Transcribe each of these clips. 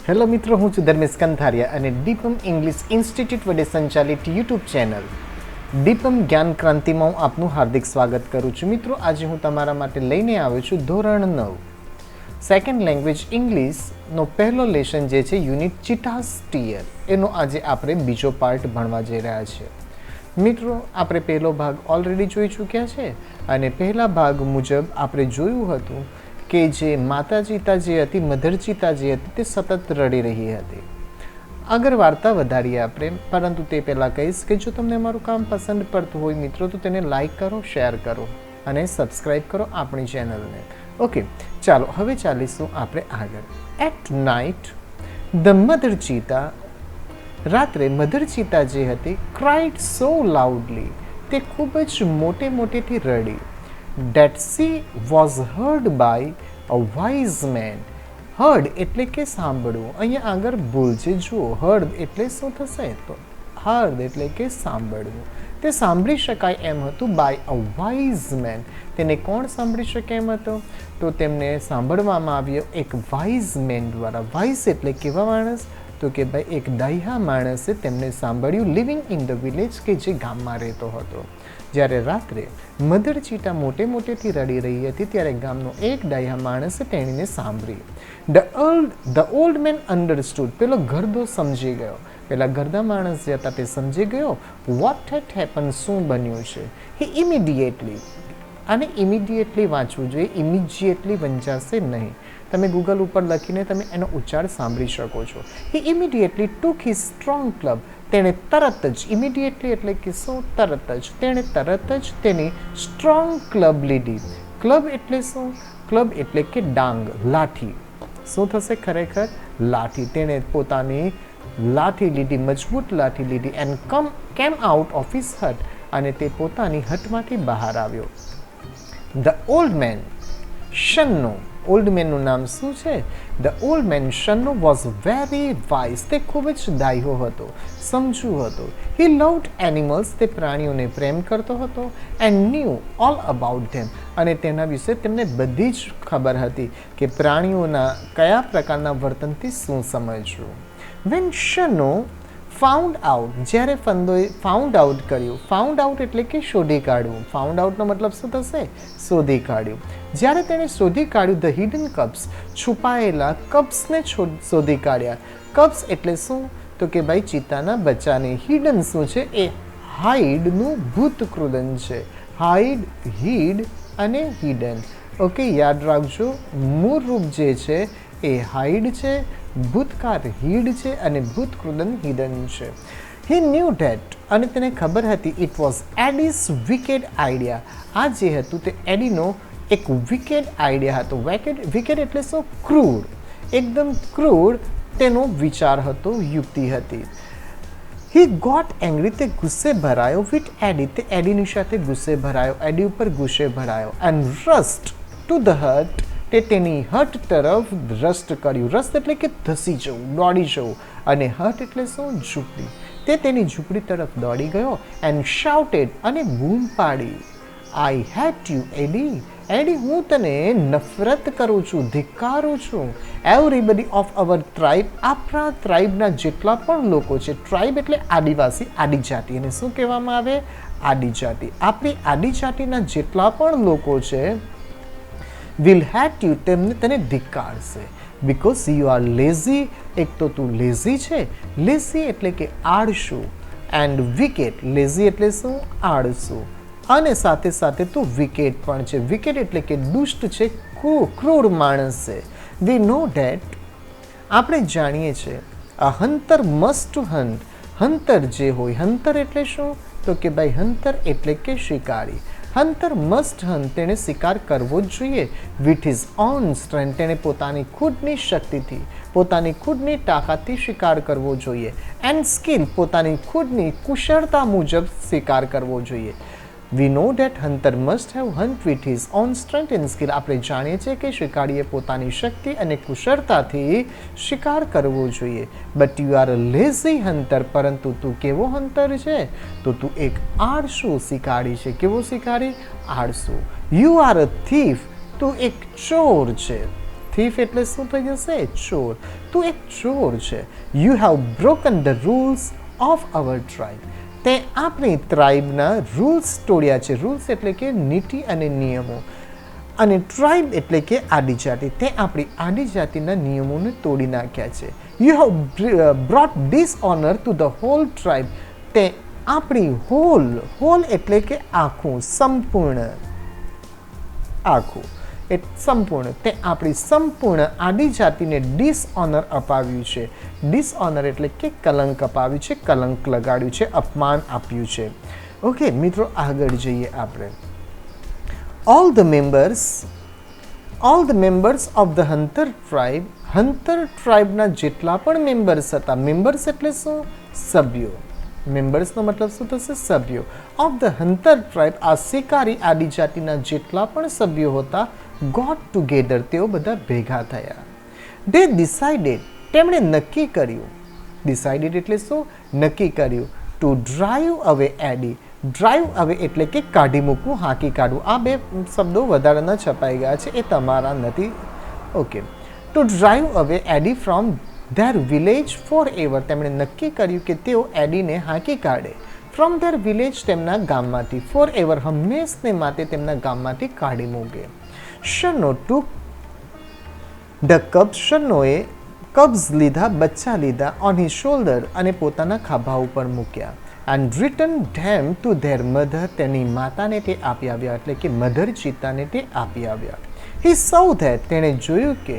Hello મિત્રો, હું છું ધર્મેશ કંથારિયા અને દીપમ ઇંગ્લિશ ઇન્સ્ટિટ્યૂટ વડે સંચાલિત યુટ્યુબ ચેનલ દીપમ જ્ઞાન ક્રાંતિમાં હું આપનું હાર્દિક સ્વાગત કરું છું. મિત્રો, આજે હું તમારા માટે લઈને આવ્યો છું ધોરણ 9 સેકન્ડ લેંગ્વેજ ઇંગ્લિશનો પહેલો લેસન જે છે યુનિટ ચિટાસ ટીયર, એનો આજે આપણે બીજો પાર્ટ ભણવા જઈ રહ્યા છીએ. મિત્રો, આપણે પહેલો ભાગ ઓલરેડી જોઈ ચૂક્યા છે અને પહેલા ભાગ મુજબ આપણે જોયું હતું કે જે માતા ચિતા જે હતી, મધર ચિતા જે હતી, તે સતત રડી રહી હતી. આગળ વાર્તા વધારીએ આપણે, પરંતુ તે પહેલાં કહીશ કે જો તમને મારું કામ પસંદ પડતું હોય મિત્રો, તો તેને લાઈક કરો, શેર કરો અને સબસ્ક્રાઈબ કરો આપણી ચેનલને. ઓકે, ચાલો હવે ચાલીશું આપણે આગળ. એટ નાઇટ ધ મધર ચિતા, રાત્રે મધર ચિતા જે હતી, ક્રાઇડ સો લાઉડલી, તે ખૂબ જ મોટેથી રડી. That she was heard by a wise man. Heard એટલે કે સાંભળવું. અહીંયા આગળ ભૂલ છે, જુઓ. heard એટલે શું થશે? તો heard એટલે કે સાંભળવું. તે સાંભળી શકાય એમ હતું by a wise man. તેને કોણ સાંભળી શકે એમ હતો? તો તેમને સાંભળવામાં આવ્યો એક wise man દ્વારા. wise એટલે કેવા માણસ? તો કે ભાઈ એક ડાહ્યા માણસે તેમને સાંભળ્યું, લિવિંગ ઇન ધ વિલેજ, કે જે ગામમાં રહેતો હતો. જ્યારે રાત્રે મધર ચિતા મોટેથી રડી રહી હતી ત્યારે ગામનો એક ડાહ્યા માણસે તેણીને સાંભળી. ધ ઓલ્ડ મેન અન્ડરસ્ટુડ, પેલો ગરદો સમજી ગયો. પેલા ગરદા માણસ જે હતા તે સમજી ગયો વોટ હેડ હેપન, શું બન્યું છે. હી ઇમિડિયેટલી, આને ઇમિડિયેટલી વાંચવું જોઈએ, ઇમિડિયેટલી વંચાશે નહીં. તમે ગૂગલ ઉપર લખીને તમે એનો ઉચ્ચાર સાંભળી શકો છો. હી ઇમિડિયેટલી ટુક હિઝ સ્ટ્રોંગ ક્લબ, તેણે તરત જ, ઇમિડિયેટલી એટલે કે શું? તરત જ. તેણે તરત જ તેની સ્ટ્રોંગ ક્લબ લીધી. ક્લબ એટલે શું? ક્લબ એટલે કે ડાંગ, લાઠી. શું થશે ખરેખર? લાઠી. તેણે પોતાની લાઠી લીધી, મજબૂત લાઠી લીધી. And came out of his હટ, અને તે પોતાની હટમાંથી બહાર આવ્યો. The old man Shanno, old મેનનું નામ શું છે? The old man Shanno was very wise, તે ખૂબ જ ડાહ્યો હતો, સમજુ હતો. હી લવ્ડ એનિમલ્સ, તે પ્રાણીઓને પ્રેમ કરતો હતો. એન્ડ ન્યૂ ઓલ અબાઉટ ધેમ, અને તેના વિશે તેમને બધી જ ખબર હતી કે પ્રાણીઓના કયા પ્રકારના વર્તનથી શું સમજવું. વેન શન્નો ફાઉન્ડ આઉટ, જ્યારે ફંદોએ ફાઉન્ડ આઉટ કર્યું. ફાઉન્ડ આઉટ એટલે કે શોધી કાઢવું. ફાઉન્ડ આઉટનો મતલબ શું થશે? શોધી કાઢ્યું. જ્યારે તેણે શોધી કાઢ્યું ધ હિડન કપ્સ, છુપાયેલા કપ્સને શોધી કાઢ્યા. કપ્સ એટલે શું? તો કે ભાઈ ચિત્તાના બચ્ચાને. હિડન શું છે? એ હાઈડનું ભૂતકૃદન છે. હાઈડ, હીડ અને હિડન. ઓકે, યાદ રાખજો, મૂળ રૂપ જે છે એ હાઈડ છે, ભૂતકાળ હીડ છે અને ભૂતકૃદન હિડન છે. હી ન્યૂ ધેટ, અને તેને ખબર હતી, ઇટ વોઝ એડીઝ વિકેડ આઈડિયા, આ જે હતું તે એડીનો એક વિકેડ આઈડિયા હતો. વિકેડ એટલે શું? ક્રૂર, એકદમ ક્રૂર તેનો વિચાર હતો, યુક્તિ હતી. હી ગોટ એંગ્રી, તે ગુસ્સે ભરાયો. વિથ એડી, તે એડીની સાથે ગુસ્સે ભરાયો, એડી ઉપર ગુસ્સે ભરાયો. એન્ડ રસ્ટ ટુ ધ હટ, તે તેની હટ તરફ રસ્ટ કર્યું. રસ્ટ એટલે કે ધસી જવું, દોડી જવું. અને હટ એટલે શું? ઝૂંપડી. તે તેની ઝૂંપડી તરફ દોડી ગયો. એન્ડ શાઉટેડ, અને બૂમ પાડી, આઈ હેટ યુ એડી, એડી હું તને નફરત કરું છું, ધિક્કારું છું. એવરીબડી ઓફ અવર ટ્રાઇબ, આપણા ટ્રાઇબના જેટલા પણ લોકો છે. ટ્રાઇબ એટલે આદિવાસી, આદિજાતિ. અને શું કહેવામાં આવે? આદિજાતિ. આપણી આદિજાતિના જેટલા પણ લોકો છે, વિલ હેટ યુ, તેમને તને ધિક્કારશે. બિકોઝ યુ આર લેઝી, એક તો તું લેઝી છે. લેઝી એટલે કે આળસુ. એન્ડ વિકેટ, લેઝી એટલે શું? આળસુ. અને સાથે સાથે તું વિકેટ પણ છે. વિકેટ એટલે કે દુષ્ટ છે, ક્રૂર માણસ છે. વી નો ધેટ, આપણે જાણીએ છીએ, અ હન્ટર મસ્ટ હન્ટ, હન્ટર જે હોય, હન્ટર એટલે શું? તો કે ભાઈ હન્ટર એટલે કે શિકારી. હન્ટર મસ્ટ હન્ટ, તેણે શિકાર કરવો જ જોઈએ. વિથ હિઝ ઓન સ્ટ્રેન્થ, તેણે પોતાની ખુદની શક્તિથી, પોતાની ખુદની તાકાતથી શિકાર કરવો જોઈએ. એન્ડ સ્કિલ, પોતાની ખુદની કુશળતા મુજબ શિકાર કરવો જોઈએ. We know that hunter must have hunt with his own strength and skill, આપણે જાણીએ છીએ કે શિકારીએ પોતાની શક્તિ અને કુશળતાથી શિકાર કરવો જોઈએ. But you are a lazy hunter, પરંતુ તું કેવો હન્ટર છે? તો તું એક આળસુ શિકારી છે. કેવો શિકારી? આળસુ. યુ આર અ થીફ, તું એક ચોર છે. થીફ એટલે શું થઈ જશે? ચોર. તું એક ચોર છે. You have broken the rules of our tribe. તે આપણી ટ્રાઇબના રૂલ્સ તોડ્યા છે. રૂલ્સ એટલે કે નીતિ અને નિયમો, અને ટ્રાઇબ એટલે કે આદિજાતિ. તે આપણી આદિજાતિના નિયમોને તોડી નાખ્યા છે. You have brought dishonor to the whole tribe. તે આપણી હોલ એટલે કે આખું, સંપૂર્ણ, આખું સંપૂર્ણ, તે આપણી સંપૂર્ણ આદિજાતિને ડિસઓનર અપાવ્યું છે. ડિસઓનર એટલે કે કલંક અપાવ્યું છે, કલંક લગાડ્યું છે, અપમાન આપ્યું છે. ઓકે મિત્રો, આગળ જઈએ આપણે. All the members of the hunter ટ્રાઇબના જેટલા પણ મેમ્બર્સ હતા. મેમ્બર્સ એટલે શું? સભ્યો. મેમ્બર્સનો મતલબ શું થશે? સભ્યો. ઓફ ધ હન્ટર ટ્રાઇબ, આ શિકારી આદિજાતિના જેટલા પણ સભ્યો હતા, ગોટ ટુગેધર, તેઓ બધા ભેગા થયા. દે ડિસાઇડેડ, તેમણે નક્કી કર્યું. ડિસાઇડેડ એટલે શું? નક્કી કર્યું. ટુ ડ્રાઈવ અવે એડી. ડ્રાઈવ અવે એટલે કે કાઢી મૂકવું, હાંકી કાઢવું. આ બે શબ્દો વધારાના છપાઈ ગયા છે, એ તમારા નથી. ઓકે. ટુ ડ્રાઈવ અવે એડી from their village forever. તેમણે નક્કી કર્યું કે તેઓ એડીને હાંકી કાઢે. ફ્રોમ ધેર વિલેજ, તેમના ગામમાંથી. ફોર એવર, હંમેશને માટે તેમના ગામમાંથી કાઢી મૂકે. શનો ટુ ધ કબ્સ. શનોએ કબ્સ લીધા, બચ્ચા લીધા. ઓન હિઝ શોલ્ડર, અને પોતાના ખભા ઉપર મૂક્યા. And return them to their mother. તેની માતાને તે આપી આવ્યા, એટલે કે મધર ચિત્તાને તે આપી આવ્યા. હી સૌ ધેટ, તેણે જોયું કે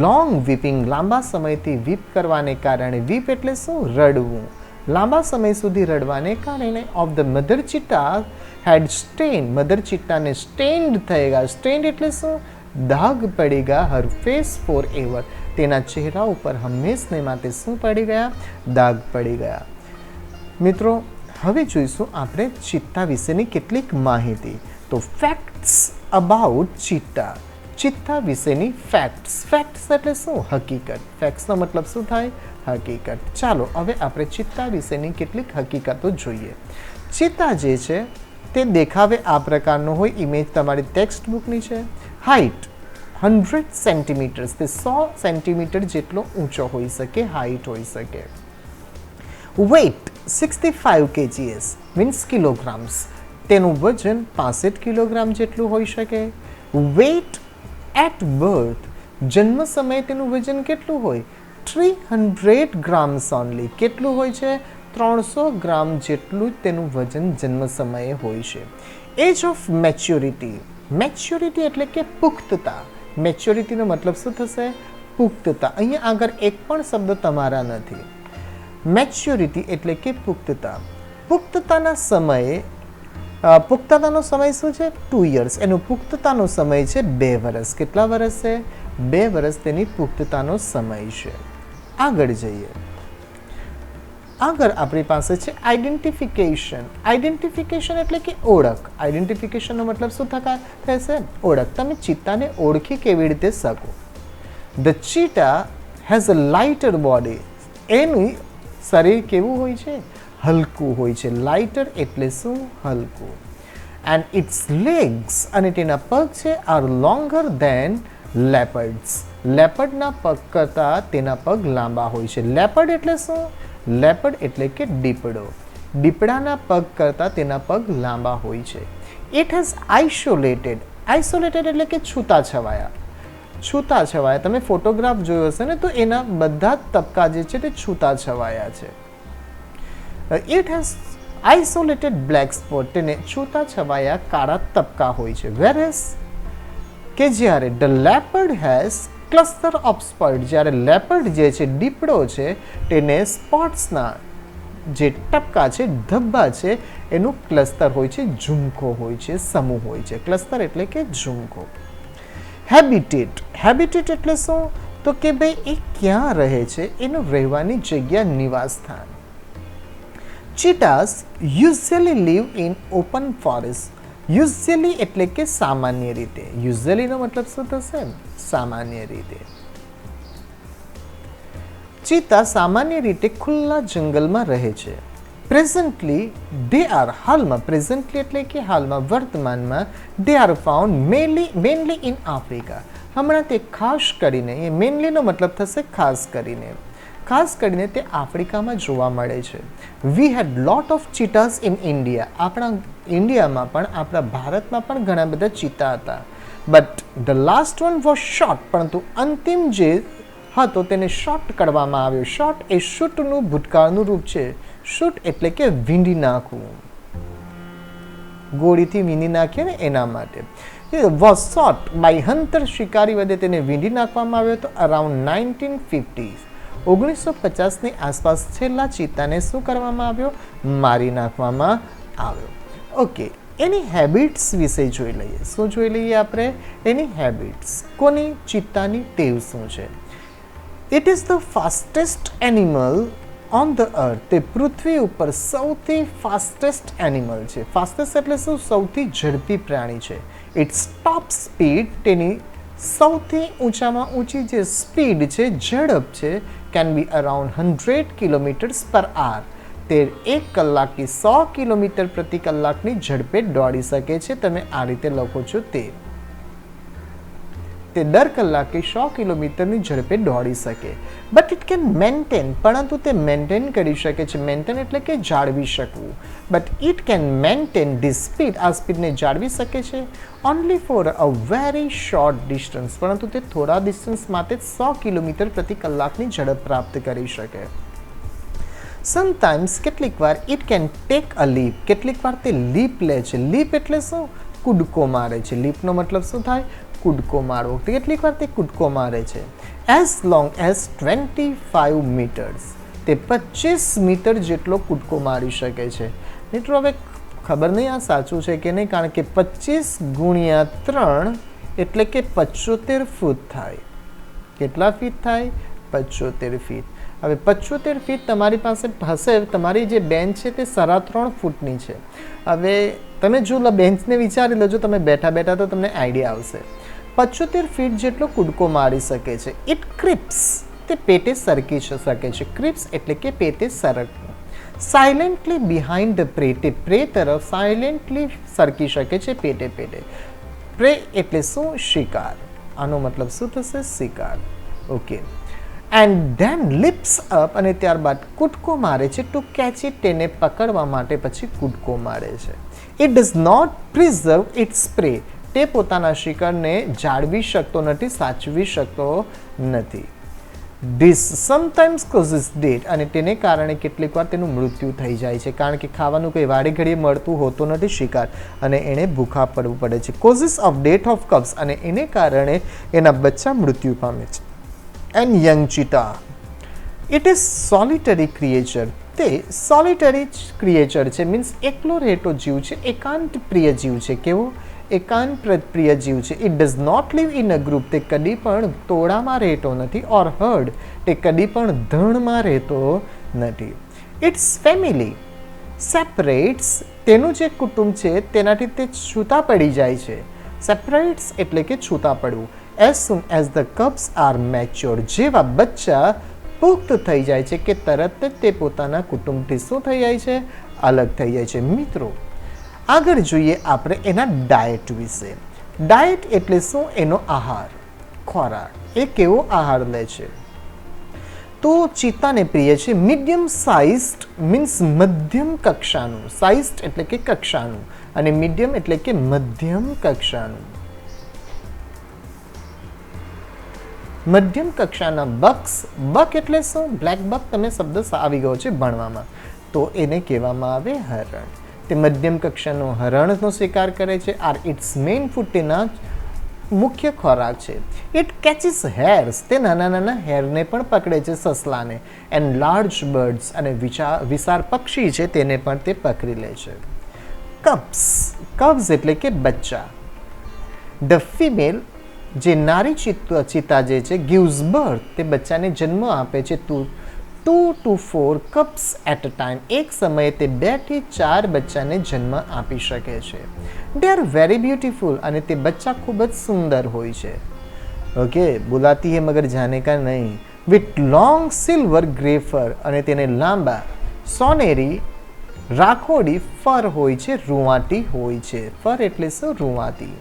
લોંગ વીપિંગ, લાંબા સમયથી વીપ કરવાને કારણે. વીપ એટલે શું? રડવું. લાંબા સમય સુધી રડવાને કારણે of the mother cheetah had stand. Mother ચિત્તાને સ્ટેન્ડ થઈ ગયા. સ્ટેન્ડ એટલે શું? દાગ પડી ગયા. હર ફેસ ફોર એવર, તેના ચહેરા ઉપર હંમેશને માટે શું પડી ગયા? દાગ પડી ગયા. મિત્રો, હવે જોઈશું આપણે ચિત્તા વિશેની કેટલીક માહિતી. તો ફેક્ટ્સ અબાઉટ ચિત્તા. ચિત્તા વિશેની ફેક્ટ્સ. ફેક્ટ્સ એટલે શું? હકીકત. ફેક્ટ્સનો મતલબ શું થાય? હકીકત. ચાલો હવે આપણે ચિત્તા વિશેની કેટલીક હકીકતો જોઈએ. ચિત્તા જે છે તે દેખાવે આ પ્રકારનો હોય. ઇમેજ તમારી ટેક્સ્ટ બુકની છે. હાઇટ 100 સેન્ટીમીટર્સ, તે 100 સેન્ટીમીટર જેટલો ઊંચો હોઈ શકે, હાઇટ હોઈ શકે. વેઇટ 65 kgs મીન્સ કિલોગ્રામ્સ, તેનું વજન 65 કિલોગ્રામ જેટલું હોઈ શકે. વેઇટ એટ બર્થ, જન્મ સમયે તેનું વજન કેટલું હોય? 300 ગ્રામ્સ ઓનલી. કેટલું હોય છે? 300 ગ્રામ જેટલું તેનું વજન જન્મ સમયે હોય છે. Age of maturity. મેચ્યોરિટી એટલે કે પુખ્તતા. મેચ્યોરિટીનો મતલબ શું થશે? પુખ્તતા. અહીંયા આગળ એક પણ શબ્દ તમારા નથી. મેચ્યોરિટી એટલે કે પુખ્તતા. પુખ્તતાના સમયે પુખ્તતાનો સમય શું છે? 2 years. એનો પુખ્તતાનો સમય છે 2 વર્ષ. કેટલા વર્ષ છે? 2 વર્ષ તેની પુખ્તતાનો સમય છે. આગળ જઈએ. આગળ આપણી પાસે છે આઈડેન્ટિફિકેશન. આઈડેન્ટિફિકેશન એટલે કે ઓળખ. આઈડેન્ટિફિકેશનનો મતલબ શું થશે? ઓળખ. તમે ચિત્તાને ઓળખી કેવી રીતે શકો? The cheetah has a lighter body. એનું શરીર કેવું હોય છે? હલકું હોય છે. લાઇટર એટલે શું? હલકું. એન્ડ ઇટ્સ લેગ્સ, અને તેના પગ છે, આર લોંગર ધેન લેપર્ડ્સ. લેપર્ડના પગ કરતાં તેના પગ લાંબા હોય છે. લેપર્ડ એટલે શું? લેપર્ડ એટલે કે દીપડો. દીપડાના પગ કરતાં તેના પગ લાંબા હોય છે. It has isolated. આઇસોલેટેડ એટલે કે છૂટાછવાયા. છૂટાછવાયા. તમે ફોટોગ્રાફ જોયો હશે ને, તો એના બધા જ તબકા જે છે તે છૂટાછવાયા છે. It has isolated black spot. તેને છૂટાછવાયા કાળા તબકા હોય છે. વેરેસ કે જ્યારે the leopard has cluster of spot. જ્યારે લેપર્ડ જે છે, દીપડો છે, તેને સ્પોટ્સના જે ટપકા છે, ધબ્બા છે, એનું ક્લસ્ટર હોય છે, ઝુમખો હોય છે, સમૂહ હોય છે. ક્લસ્ટર એટલે કે ઝુમખો. હેબિટેટ. હેબિટેટ એટલે શું? તો કે ભાઈ એ ક્યાં રહે છે, એનું રહેવાની જગ્યા, નિવાસ સ્થાન. Cheetahs usually live in open forest. Usually એટલે કે સામાન્ય રીતે. યુઝ્યુઅલીનો મતલબ શું થશે? સામાન્ય રીતે. ચીતા સામાન્ય રીતે ખુલ્લા જંગલમાં રહે છે. પ્રેઝન્ટલી દે આર, હાલમાં. પ્રેઝન્ટલી એટલે કે હાલમાં, વર્તમાનમાં. They are found mainly in Africa. હમણાં તે ખાસ કરીને, એ મેનલીનો મતલબ થશે ખાસ કરીને તે આફ્રિકામાં જોવા મળે છે. વી હેડ લોટ ઓફ ચીટાસ ઇન ઇન્ડિયા. આપણા ઇન્ડિયામાં પણ, આપણા ભારતમાં પણ ઘણા બધા ચીતા હતા. But the last one was shot. પરંતુ અંતિમ જે હતો તેને શોટ કરવામાં આવ્યો. શોટ એ શૂટનું ભૂતકાળનું રૂપ છે. શૂટ એટલે કે વીંડી નાખવું, ગોળીથી વીંડી નાખીએ ને એના માટે. Was shot by hunter. શિકારી વડે તેને વીંડી નાખવામાં આવ્યો હતો અરાઉન્ડ 1950s. 1950ની આસપાસ છેલ્લા ચિત્તાને શું કરવામાં આવ્યો? મારી નાખવામાં આવ્યો. ઓકે, એની હેબિટ્સ વિશે જોઈ લઈએ. શું જોઈ લઈએ આપણે? એની હેબિટ્સ. કોની? ચિત્તાની ટેવ શું છે? It is the fastest animal on the earth. તે પૃથ્વી ઉપર સૌથી ફાસ્ટેસ્ટ એનિમલ છે. ફાસ્ટેસ્ટ એટલે શું? સૌથી ઝડપી પ્રાણી છે. ઇટ્સ ટોપ સ્પીડ, તેની સૌથી ઊંચામાં ઊંચી જે સ્પીડ છે, ઝડપ છે, કેન બી અરાઉન્ડ 100 કિલોમીટર્સ પર આર. તે 1 કલાકથી 100 કિલોમીટર પ્રતિ કલાકની ઝડપે દોડી શકે છે. તમે આ રીતે લખો છો તે દર કલાકે 100 કિલોમીટરની ઝડપે દોડી શકે. બટ ઇટ કેન મેન્ટેન, પરંતુ તે મેન્ટેન કરી શકે છે. મેન્ટેન એટલે કે જાળવી શકવું. But it can maintain this speed. આ સ્પીડને જાળવી શકે છે only for a very short distance. પરંતુ તે થોડા ડિસ્ટન્સ માટે 100 કિલોમીટર પ્રતિ કલાકની ઝડપ પ્રાપ્ત કરી શકે. સમટાઈમ્સ, કેટલીક વાર, it can take a leap. કેટલીક વાર તે લીપ લે છે. લીપ એટલે શું? કૂદકો મારે છે. લીપનો મતલબ શું થાય? કૂદકો મારવો. કેટલીક વાર તે કૂદકો મારે છે. As long as 25 metres. તે 25 મીટર જેટલો કૂદકો મારી શકે છે. મિત્રો હવે ખબર નહીં આ સાચું છે કે નહીં, કારણ કે 25 ગુણ્યા 3 એટલે કે 75 ફૂટ થાય. કેટલા ફીટ થાય? 75 ફીટ. હવે 75 ફીટ તમારી પાસે હશે. તમારી જે બેન્ચ છે તે 3.5 ફૂટની છે. હવે તમે જો બેન્ચને વિચારી લો, જો તમે બેઠા બેઠા તો તમને આઈડિયા આવશે. 75 ફીટ જેટલો કૂદકો મારી શકે છે. It Cripps. તે પેટે સરકી શકે છે. ક્રિપ્સ એટલે કે પેટે સરકવું. સાયલેન્ટલી બિહાઇન્ડ ધ પ્રે. તે પ્રે તરફ સાયલેન્ટલી સરકી શકે છે પેટે. પ્રે એટલે શું? શિકાર. આનો મતલબ શું થશે? શિકાર. Okay. And then lips up. અને ત્યારબાદ કૂદકો મારે છે ટુ કેચ ઇટ. તેને પકડવા માટે પછી કૂદકો મારે છે. It does not preserve its prey. તે પોતાના શિકારને જાળવી શકતો નથી, સાચવી શકતો નથી. This sometimes causes death. અને તેને કારણે કેટલીક વાર તેનું મૃત્યુ થઈ જાય છે, કારણ કે ખાવાનું કંઈ વારે ઘડીએ મળતું હોતું નથી શિકાર, અને એણે ભૂખા પડવું પડે છે. Causes of death of cubs. અને એને કારણે એના બચ્ચા મૃત્યુ પામે છે. And young cheetah. It is solitary creature. તે સોલિટરી ક્રિએચર છે, મીન્સ એકલો રહેતો જીવ છે, એકાંત પ્રિય જીવ છે. કેવો? એકાંત પ્રિય જીવ છે. It does not live in a group. તે કદી પણ ટોળામાં રહેતો નથી. Or herd. તે કદી પણ ધણમાં રહેતો નથી. Its family separates. તેનું જે કુટુંબ છે તેનાથી તે છૂટા પડી જાય છે. સેપરેટ્સ એટલે કે છૂટા પડવું. As soon as the cubs are mature. જેવા બચ્ચા પુખ્ત થઈ જાય છે કે તરત જ તે પોતાના કુટુંબથી શું થઈ જાય છે? અલગ થઈ જાય છે. મિત્રો આગળ જોઈએ આપણે એના ડાયટ વિશે. ડાયટ એટલે શું? એનો આહાર, ખોરાક. એ કેવો આહાર લે છે? તો ચિત્તાને પ્રિય છે મીડિયમ સાઇઝડ, મીન્સ મધ્યમ કક્ષાનું. સાઇઝડ એટલે કે કક્ષાનું, અને મીડિયમ એટલે કે મધ્યમ કક્ષાનું. મધ્યમ કક્ષાના બક્સ. બક એટલે શું? Black buck. તમે શબ્દ આવી ગયો છે ભણવામાં. તો એને કહેવામાં આવે હરણ. તે મધ્યમ કક્ષાનો હરણનો શિકાર કરે છે. Are its main food. તેના મુખ્ય ખોરાક છે. It catches hares. તે નાના નાના હેરને પણ પકડે છે, સસલાને. And large birds. અને વિશાળ પક્ષી છે તેને પણ તે પકડી લે છે. કબ્સ. કબ્સ એટલે કે બચ્ચા. ધ ફિમેલ, જે નારી ચિત્તા જે છે, ગિવ્સ બર્થ. તે બચ્ચાને જન્મ આપે છે. 2 to 4 cubs at a time. એક સમયે તે 2 થી 4 બચ્ચાને જન્મ આપી શકે છે. They are very beautiful. અને તે બચ્ચા ખૂબ જ સુંદર હોય છે. ઓકે, બોલાતી હે મગર જાને કા નહીં. વિથ લોંગ સિલ્વર ગ્રે ફર. અને તેને લાંબા સોનેરી રાખોડી ફર હોય છે, રૂંવાટી હોય છે. ફર એટલે શું? રૂંવાટી.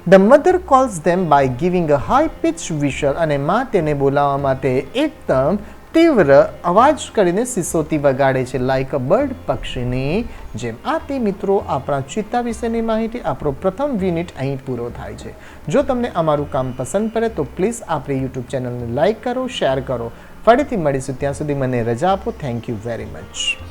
The mother calls them by giving a high pitch whistle, અને માં તેને બોલાવવા માટે એકદમ તીવ્ર અવાજ કરીને સિસોટી વગાડે છે, લાઈક અ બર્ડ, પક્ષીની જેમ. આ તે મિત્રો આપણા ચિત્તા વિશેની માહિતી. આપણો પ્રથમ યુનિટ અહીં પૂરો થાય છે. જો તમને અમારું કામ પસંદ પડે તો પ્લીઝ આપણી યુટ્યુબ ચેનલને લાઈક કરો, શેર કરો. ફરીથી મળીશું, ત્યાં સુધી મને રજા આપો. Thank you very much.